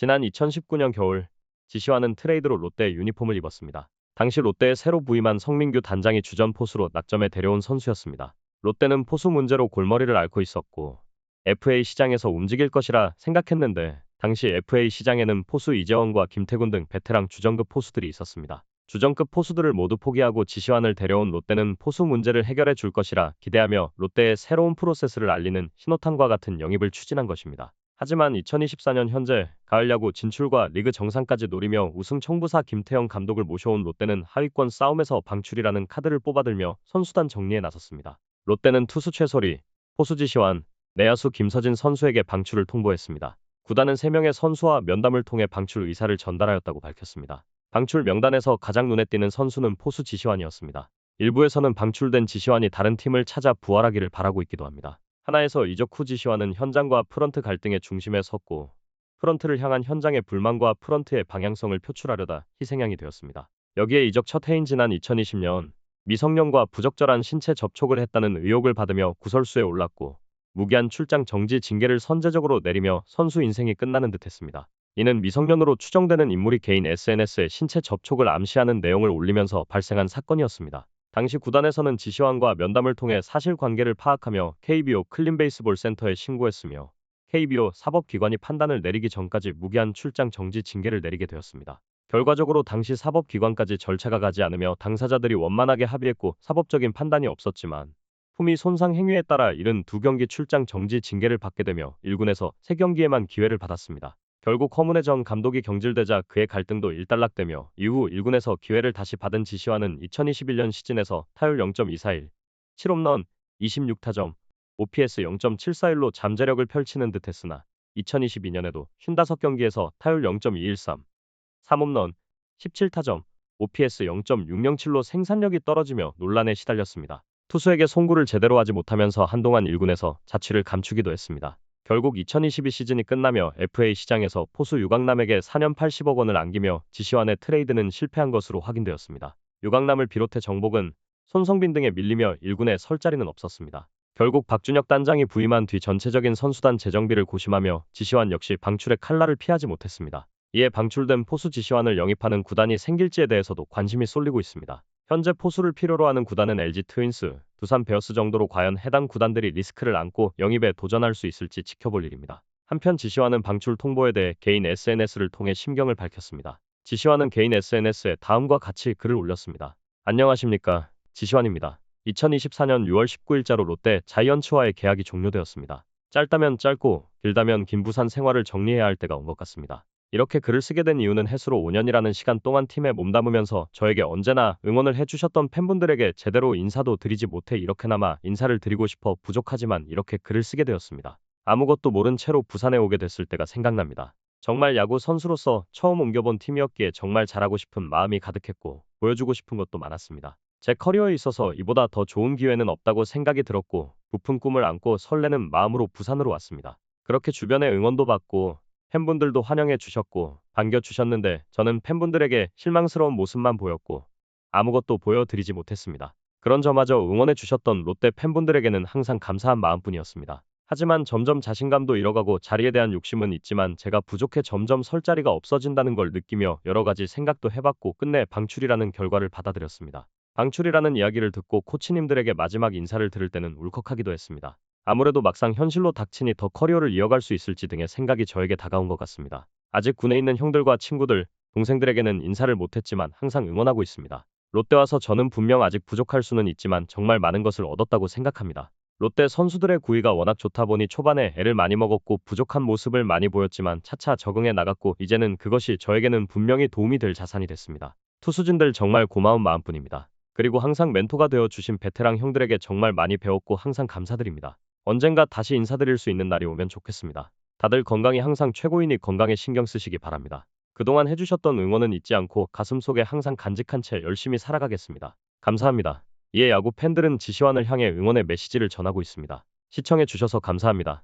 지난 2019년 겨울, 지시환은 트레이드로 롯데 유니폼을 입었습니다. 당시 롯데에 새로 부임한 성민규 단장이 주전 포수로 낙점에 데려온 선수였습니다. 롯데는 포수 문제로 골머리를 앓고 있었고 FA 시장에서 움직일 것이라 생각했는데 당시 FA 시장에는 포수 이재원과 김태군 등 베테랑 주전급 포수들이 있었습니다. 주전급 포수들을 모두 포기하고 지시환을 데려온 롯데는 포수 문제를 해결해 줄 것이라 기대하며 롯데의 새로운 프로세스를 알리는 신호탄과 같은 영입을 추진한 것입니다. 하지만 2024년 현재 가을 야구 진출과 리그 정상까지 노리며 우승 청부사 김태형 감독을 모셔온 롯데는 하위권 싸움에서 방출이라는 카드를 뽑아들며 선수단 정리에 나섰습니다. 롯데는 투수 최소리, 포수 지시환, 내야수 김서진 선수에게 방출을 통보했습니다. 구단은 3명의 선수와 면담을 통해 방출 의사를 전달하였다고 밝혔습니다. 방출 명단에서 가장 눈에 띄는 선수는 포수 지시환이었습니다. 일부에서는 방출된 지시환이 다른 팀을 찾아 부활하기를 바라고 있기도 합니다. 하나에서 이적 후 지시환은 현장과 프런트 갈등의 중심에 섰고 프런트를 향한 현장의 불만과 프런트의 방향성을 표출하려다 희생양이 되었습니다. 여기에 이적 첫 해인 지난 2020년 미성년과 부적절한 신체 접촉을 했다는 의혹을 받으며 구설수에 올랐고 무기한 출장 정지 징계를 선제적으로 내리며 선수 인생이 끝나는 듯했습니다. 이는 미성년으로 추정되는 인물이 개인 SNS에 신체 접촉을 암시하는 내용을 올리면서 발생한 사건이었습니다. 당시 구단에서는 지시환과 면담을 통해 사실관계를 파악하며 KBO 클린베이스볼 센터에 신고했으며 KBO 사법기관이 판단을 내리기 전까지 무기한 출장 정지 징계를 내리게 되었습니다. 결과적으로 당시 사법기관까지 절차가 가지 않으며 당사자들이 원만하게 합의했고 사법적인 판단이 없었지만 품위 손상 행위에 따라 72경기 출장 정지 징계를 받게 되며 1군에서 3경기에만 기회를 받았습니다. 결국 허문회 전 감독이 경질되자 그의 갈등도 일단락되며 이후 1군에서 기회를 다시 받은 지시환은 2021년 시즌에서 타율 0.241, 7홈런, 26타점, OPS 0.741로 잠재력을 펼치는 듯했으나 2022년에도 55경기에서 타율 0.213, 3홈런, 17타점, OPS 0.607로 생산력이 떨어지며 논란에 시달렸습니다. 투수에게 송구를 제대로 하지 못하면서 한동안 1군에서 자취를 감추기도 했습니다. 결국 2022 시즌이 끝나며 FA 시장에서 포수 유강남에게 4년 80억 원을 안기며 지시환의 트레이드는 실패한 것으로 확인되었습니다. 유강남을 비롯해 정복은, 손성빈 등에 밀리며 1군에 설 자리는 없었습니다. 결국 박준혁 단장이 부임한 뒤 전체적인 선수단 재정비를 고심하며 지시환 역시 방출의 칼날을 피하지 못했습니다. 이에 방출된 포수 지시환을 영입하는 구단이 생길지에 대해서도 관심이 쏠리고 있습니다. 현재 포수를 필요로 하는 구단은 LG 트윈스, 두산 베어스 정도로 과연 해당 구단들이 리스크를 안고 영입에 도전할 수 있을지 지켜볼 일입니다. 한편 지시환은 방출 통보에 대해 개인 SNS를 통해 심경을 밝혔습니다. 지시환은 개인 SNS에 다음과 같이 글을 올렸습니다. 안녕하십니까, 지시환입니다. 2024년 6월 19일자로 롯데 자이언츠와의 계약이 종료되었습니다. 짧다면 짧고 길다면 긴 부산 생활을 정리해야 할 때가 온 것 같습니다. 이렇게 글을 쓰게 된 이유는 해수로 5년이라는 시간 동안 팀에 몸담으면서 저에게 언제나 응원을 해주셨던 팬분들에게 제대로 인사도 드리지 못해 이렇게나마 인사를 드리고 싶어 부족하지만 이렇게 글을 쓰게 되었습니다. 아무것도 모른 채로 부산에 오게 됐을 때가 생각납니다. 정말 야구 선수로서 처음 옮겨본 팀이었기에 정말 잘하고 싶은 마음이 가득했고 보여주고 싶은 것도 많았습니다. 제 커리어에 있어서 이보다 더 좋은 기회는 없다고 생각이 들었고 부푼 꿈을 안고 설레는 마음으로 부산으로 왔습니다. 그렇게 주변에 응원도 받고 팬분들도 환영해 주셨고 반겨주셨는데 저는 팬분들에게 실망스러운 모습만 보였고 아무것도 보여드리지 못했습니다. 그런 저마저 응원해 주셨던 롯데 팬분들에게는 항상 감사한 마음뿐이었습니다. 하지만 점점 자신감도 잃어가고 자리에 대한 욕심은 있지만 제가 부족해 점점 설 자리가 없어진다는 걸 느끼며 여러 가지 생각도 해봤고 끝내 방출이라는 결과를 받아들였습니다. 방출이라는 이야기를 듣고 코치님들에게 마지막 인사를 들을 때는 울컥하기도 했습니다. 아무래도 막상 현실로 닥치니 더 커리어를 이어갈 수 있을지 등의 생각이 저에게 다가온 것 같습니다. 아직 군에 있는 형들과 친구들, 동생들에게는 인사를 못했지만 항상 응원하고 있습니다. 롯데 와서 저는 분명 아직 부족할 수는 있지만 정말 많은 것을 얻었다고 생각합니다. 롯데 선수들의 구위가 워낙 좋다 보니 초반에 애를 많이 먹었고 부족한 모습을 많이 보였지만 차차 적응해 나갔고 이제는 그것이 저에게는 분명히 도움이 될 자산이 됐습니다. 투수진들 정말 고마운 마음뿐입니다. 그리고 항상 멘토가 되어 주신 베테랑 형들에게 정말 많이 배웠고 항상 감사드립니다. 언젠가 다시 인사드릴 수 있는 날이 오면 좋겠습니다. 다들 건강이 항상 최고이니 건강에 신경 쓰시기 바랍니다. 그동안 해주셨던 응원은 잊지 않고 가슴속에 항상 간직한 채 열심히 살아가겠습니다. 감사합니다. 이에 야구 팬들은 지시환을 향해 응원의 메시지를 전하고 있습니다. 시청해 주셔서 감사합니다.